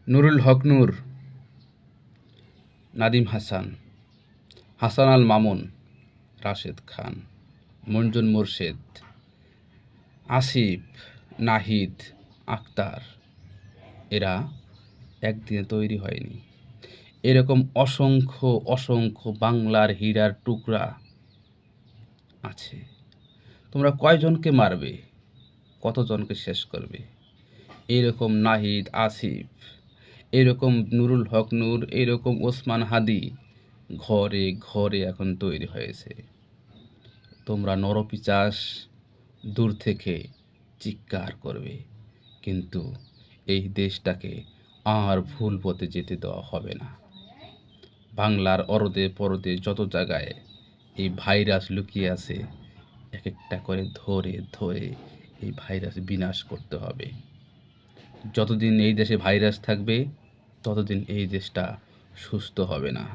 নুরুল হক নূর, নাদিম হাসান, হাসান আল মামুন, রাশেদ খান, মঞ্জুর মোরশেদ, আসিফ, নাহিদ, আক্তার, এরা একদিনে তৈরি হয়নি। এরকম অসংখ্য অসংখ্য বাংলার হীরার টুকরা আছে। তোমরা কয়জনকে মারবে, কতজনকে শেষ করবে? এরকম নাহিদ, আসিফ, এরকম নুরুল হক নূর, এরকম ওসমান হাদি ঘরে ঘরে এখন তৈরি হয়েছে। তোমরা নরপিশাচ দূর থেকে চিৎকার করবে, কিন্তু এই দেশটাকে আর ভুল পথে যেতে দেওয়া হবে না। বাংলার অরদে পরদে যত জায়গায় এই ভাইরাস লুকিয়ে আছে, এক একটা করে ধরে ধরে এই ভাইরাস বিনাশ করতে হবে। যতদিন এই দেশে ভাইরাস থাকবে, ততদিন এই দেশটা সুস্থ হবে না।